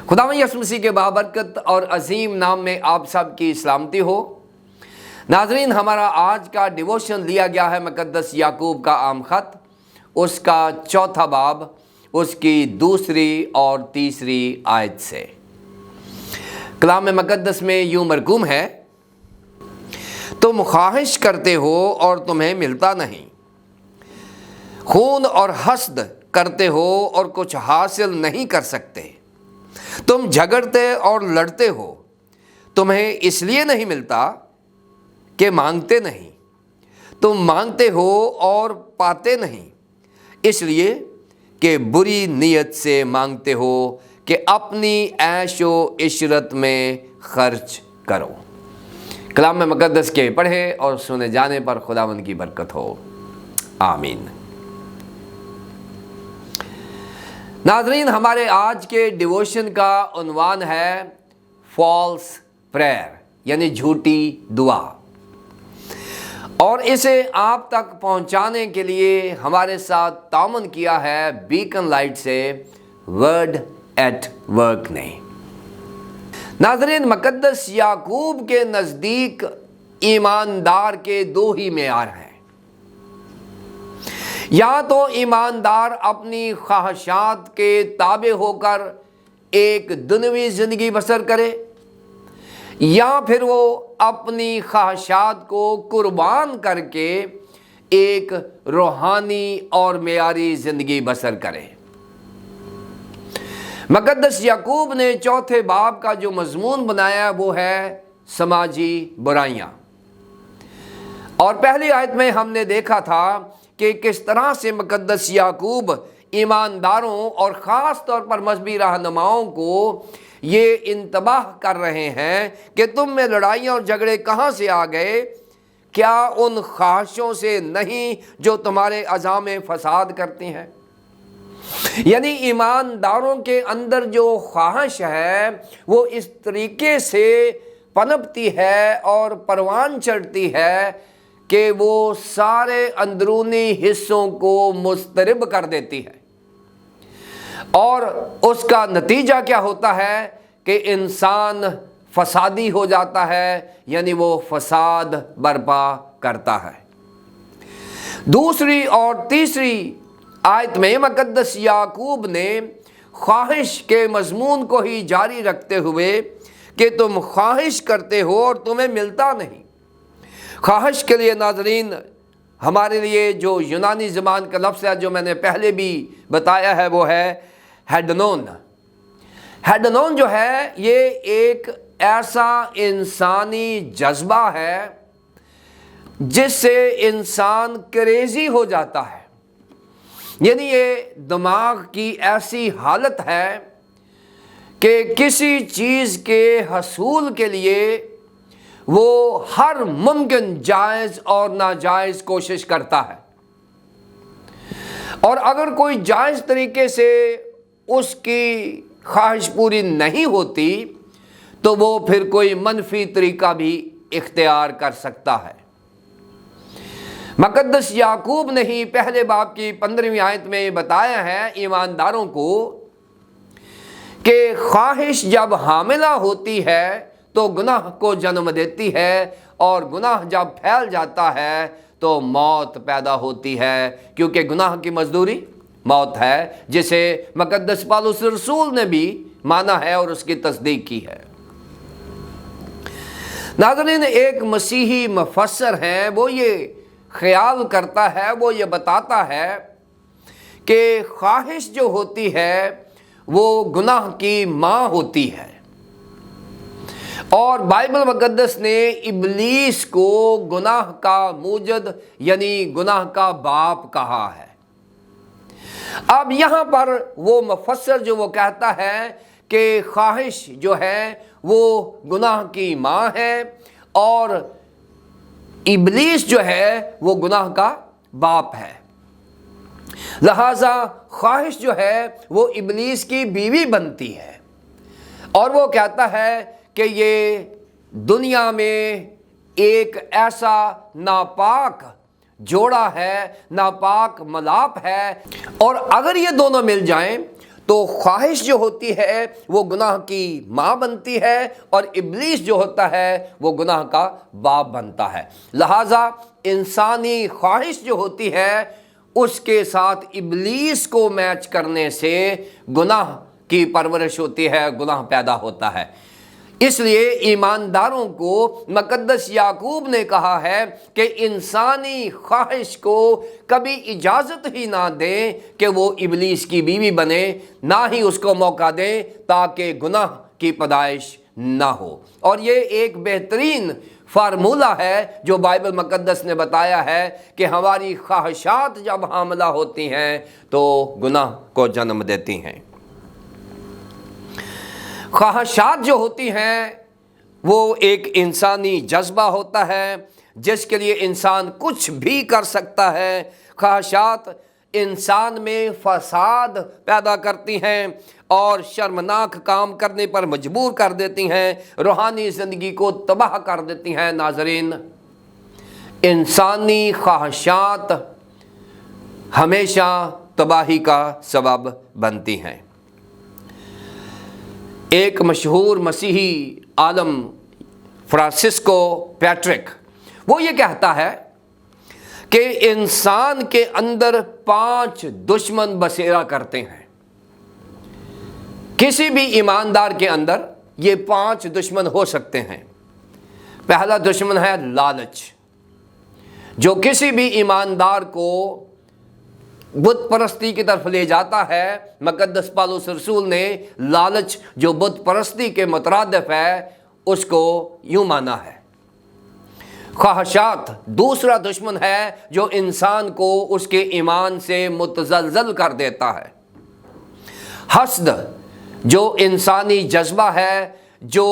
خداوند یسوع مسیح کے بابرکت اور عظیم نام میں آپ سب کی سلامتی ہو۔ ناظرین، ہمارا آج کا ڈیووشن لیا گیا ہے مقدس یعقوب کا عام خط، اس کا 4 باب، اس کی 2 اور 3 آیت سے۔ کلام مقدس میں یوں مرقوم ہے: تم خواہش کرتے ہو اور تمہیں ملتا نہیں، خون اور حسد کرتے ہو اور کچھ حاصل نہیں کر سکتے، تم جھگڑتے اور لڑتے ہو، تمہیں اس لیے نہیں ملتا کہ مانگتے نہیں، تم مانگتے ہو اور پاتے نہیں، اس لیے کہ بری نیت سے مانگتے ہو کہ اپنی عیش و عشرت میں خرچ کرو۔ کلام مقدس کے پڑھے اور سنے جانے پر خداوند کی برکت ہو، آمین۔ ناظرین، ہمارے آج کے ڈیووشن کا عنوان ہے فالس پریئر، یعنی جھوٹی دعا، اور اسے آپ تک پہنچانے کے لیے ہمارے ساتھ تعاون کیا ہے بیکن لائٹ سے ورڈ ایٹ ورک نے۔ ناظرین، مقدس یعقوب کے نزدیک ایماندار کے 2 ہی معیار ہیں۔ یا تو ایماندار اپنی خواہشات کے تابع ہو کر ایک دنیوی زندگی بسر کرے، یا پھر وہ اپنی خواہشات کو قربان کر کے ایک روحانی اور معیاری زندگی بسر کرے۔ مقدس یعقوب نے 4 باب کا جو مضمون بنایا وہ ہے سماجی برائیاں، اور پہلی آیت میں ہم نے دیکھا تھا کہ کس طرح سے مقدس یعقوب ایمانداروں اور خاص طور پر مذہبی رہنماؤں کو یہ انتباہ کر رہے ہیں کہ تم میں لڑائیاں اور جھگڑے کہاں سے آ گئے؟ کیا ان خواہشوں سے نہیں جو تمہارے اعضاء میں فساد کرتی ہیں؟ یعنی ایمانداروں کے اندر جو خواہش ہے وہ اس طریقے سے پنپتی ہے اور پروان چڑھتی ہے کہ وہ سارے اندرونی حصوں کو مضطرب کر دیتی ہے، اور اس کا نتیجہ کیا ہوتا ہے کہ انسان فسادی ہو جاتا ہے، یعنی وہ فساد برپا کرتا ہے۔ 2 اور 3 آیت میں مقدس یعقوب نے خواہش کے مضمون کو ہی جاری رکھتے ہوئے کہ تم خواہش کرتے ہو اور تمہیں ملتا نہیں۔ خواہش کے لیے ناظرین ہمارے لیے جو یونانی زبان کا لفظ ہے، جو میں نے پہلے بھی بتایا ہے، وہ ہے ہیڈنون۔ ہیڈنون جو ہے یہ ایک ایسا انسانی جذبہ ہے جس سے انسان کریزی ہو جاتا ہے، یعنی یہ دماغ کی ایسی حالت ہے کہ کسی چیز کے حصول کے لیے وہ ہر ممکن جائز اور ناجائز کوشش کرتا ہے، اور اگر کوئی جائز طریقے سے اس کی خواہش پوری نہیں ہوتی تو وہ پھر کوئی منفی طریقہ بھی اختیار کر سکتا ہے۔ مقدس یعقوب نے ہی پہلے باب کی 15ویں آیت میں بتایا ہے ایمانداروں کو کہ خواہش جب حاملہ ہوتی ہے تو گناہ کو جنم دیتی ہے، اور گناہ جب پھیل جاتا ہے تو موت پیدا ہوتی ہے، کیونکہ گناہ کی مزدوری موت ہے، جسے مقدس پالوس رسول نے بھی مانا ہے اور اس کی تصدیق کی ہے۔ ناظرین، ایک مسیحی مفسر ہیں، وہ یہ خیال کرتا ہے، وہ یہ بتاتا ہے کہ خواہش جو ہوتی ہے وہ گناہ کی ماں ہوتی ہے، اور بائبل مقدس نے ابلیس کو گناہ کا موجد یعنی گناہ کا باپ کہا ہے۔ اب یہاں پر وہ مفسر جو وہ کہتا ہے کہ خواہش جو ہے وہ گناہ کی ماں ہے، اور ابلیس جو ہے وہ گناہ کا باپ ہے، لہذا خواہش جو ہے وہ ابلیس کی بیوی بنتی ہے، اور وہ کہتا ہے کہ یہ دنیا میں ایک ایسا ناپاک جوڑا ہے، ناپاک ملاپ ہے، اور اگر یہ دونوں مل جائیں تو خواہش جو ہوتی ہے وہ گناہ کی ماں بنتی ہے، اور ابلیس جو ہوتا ہے وہ گناہ کا باپ بنتا ہے۔ لہٰذا انسانی خواہش جو ہوتی ہے اس کے ساتھ ابلیس کو میچ کرنے سے گناہ کی پرورش ہوتی ہے، گناہ پیدا ہوتا ہے۔ اس لیے ایمانداروں کو مقدس یعقوب نے کہا ہے کہ انسانی خواہش کو کبھی اجازت ہی نہ دیں کہ وہ ابلیس کی بیوی بنے، نہ ہی اس کو موقع دیں تاکہ گناہ کی پیدائش نہ ہو۔ اور یہ ایک بہترین فارمولہ ہے جو بائبل مقدس نے بتایا ہے کہ ہماری خواہشات جب حاملہ ہوتی ہیں تو گناہ کو جنم دیتی ہیں۔ خواہشات جو ہوتی ہیں وہ ایک انسانی جذبہ ہوتا ہے جس کے لیے انسان کچھ بھی کر سکتا ہے۔ خواہشات انسان میں فساد پیدا کرتی ہیں اور شرمناک کام کرنے پر مجبور کر دیتی ہیں، روحانی زندگی کو تباہ کر دیتی ہیں۔ ناظرین، انسانی خواہشات ہمیشہ تباہی کا سبب بنتی ہیں۔ ایک مشہور مسیحی عالم فرانسسکو پیٹرک، وہ یہ کہتا ہے کہ انسان کے اندر 5 دشمن بسیرا کرتے ہیں۔ کسی بھی ایماندار کے اندر یہ 5 دشمن ہو سکتے ہیں۔ پہلا دشمن ہے لالچ، جو کسی بھی ایماندار کو بت پرستی کی طرف لے جاتا ہے۔ مقدس پالوس رسول نے لالچ جو بت پرستی کے مترادف ہے اس کو یوں مانا ہے۔ خواہشات دوسرا دشمن ہے جو انسان کو اس کے ایمان سے متزلزل کر دیتا ہے۔ حسد جو انسانی جذبہ ہے جو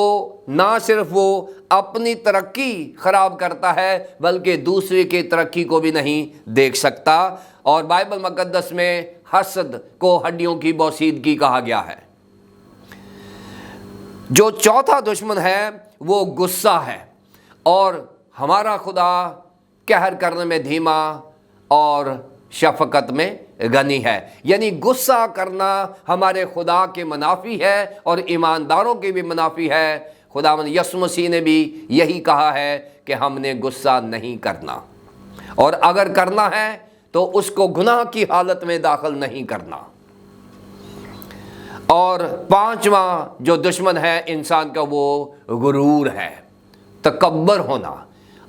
نہ صرف وہ اپنی ترقی خراب کرتا ہے بلکہ دوسرے کی ترقی کو بھی نہیں دیکھ سکتا، اور بائبل مقدس میں حسد کو ہڈیوں کی بوسیدگی کہا گیا ہے۔ جو چوتھا دشمن ہے وہ غصہ ہے، اور ہمارا خدا قہر کرنے میں دھیما اور شفقت میں غنی ہے، یعنی غصہ کرنا ہمارے خدا کے منافی ہے اور ایمانداروں کے بھی منافی ہے۔ خداوند یسوع مسیح نے بھی یہی کہا ہے کہ ہم نے غصہ نہیں کرنا، اور اگر کرنا ہے تو اس کو گناہ کی حالت میں داخل نہیں کرنا۔ اور 5واں جو دشمن ہے انسان کا وہ غرور ہے، تکبر ہونا،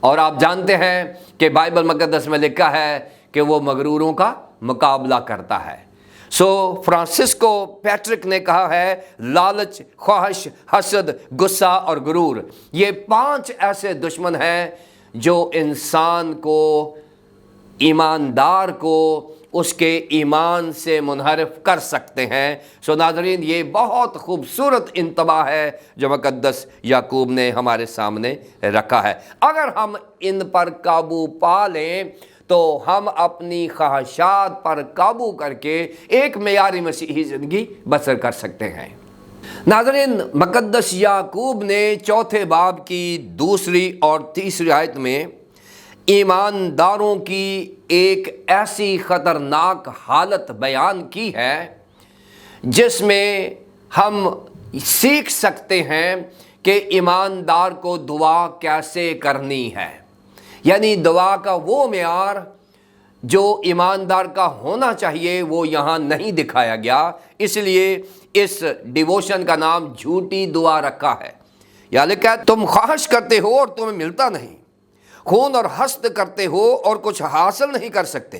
اور آپ جانتے ہیں کہ بائبل مقدس میں لکھا ہے کہ وہ مغروروں کا مقابلہ کرتا ہے۔ فرانسسکو پیٹرک نے کہا ہے لالچ، خواہش، حسد، غصہ اور غرور، یہ 5 ایسے دشمن ہیں جو انسان کو، ایماندار کو اس کے ایمان سے منحرف کر سکتے ہیں۔ ناظرین، یہ بہت خوبصورت انتباہ ہے جو مقدس یعقوب نے ہمارے سامنے رکھا ہے۔ اگر ہم ان پر قابو پا لیں تو ہم اپنی خواہشات پر قابو کر کے ایک معیاری مسیحی زندگی بسر کر سکتے ہیں۔ ناظرین، مقدس یعقوب نے 4 باب کی 2 اور 3 آیت میں ایمانداروں کی ایک ایسی خطرناک حالت بیان کی ہے جس میں ہم سیکھ سکتے ہیں کہ ایماندار کو دعا کیسے کرنی ہے۔ یعنی دعا کا وہ معیار جو ایماندار کا ہونا چاہیے وہ یہاں نہیں دکھایا گیا، اس لیے اس ڈیووشن کا نام جھوٹی دعا رکھا ہے۔ یا لکھا ہے تم خواہش کرتے ہو اور تمہیں ملتا نہیں، خون اور حسد کرتے ہو اور کچھ حاصل نہیں کر سکتے،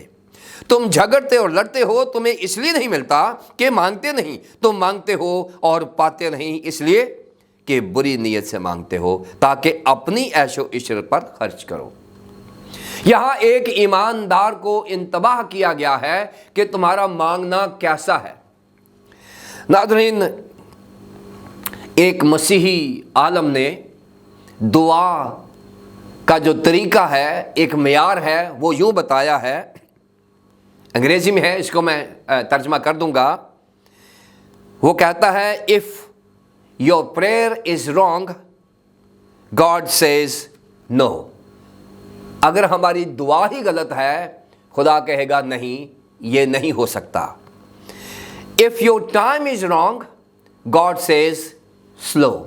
تم جھگڑتے اور لڑتے ہو، تمہیں اس لیے نہیں ملتا کہ مانگتے نہیں، تم مانگتے ہو اور پاتے نہیں اس لیے کہ بری نیت سے مانگتے ہو تاکہ اپنی عیش و عشرت پر خرچ کرو۔ یہاں ایک ایماندار کو انتباہ کیا گیا ہے کہ تمہارا مانگنا کیسا ہے۔ ناظرین، ایک مسیحی عالم نے دعا کا جو طریقہ ہے، ایک معیار ہے، وہ یوں بتایا ہے، انگریزی میں ہے، اس کو میں ترجمہ کر دوں گا۔ وہ کہتا ہے if your prayer is wrong, God says no۔ اگر ہماری دعا ہی غلط ہے خدا کہے گا نہیں، یہ نہیں ہو سکتا۔ If your time is wrong, God says slow.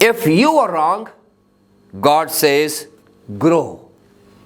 If you are wrong, God says grow.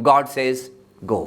God says go.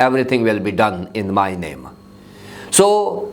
everything will be done in my name. So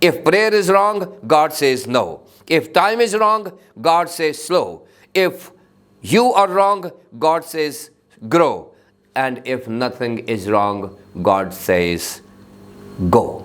If prayer is wrong, God says no. If time is wrong, God says slow. If you are wrong, God says grow. And if nothing is wrong, God says go.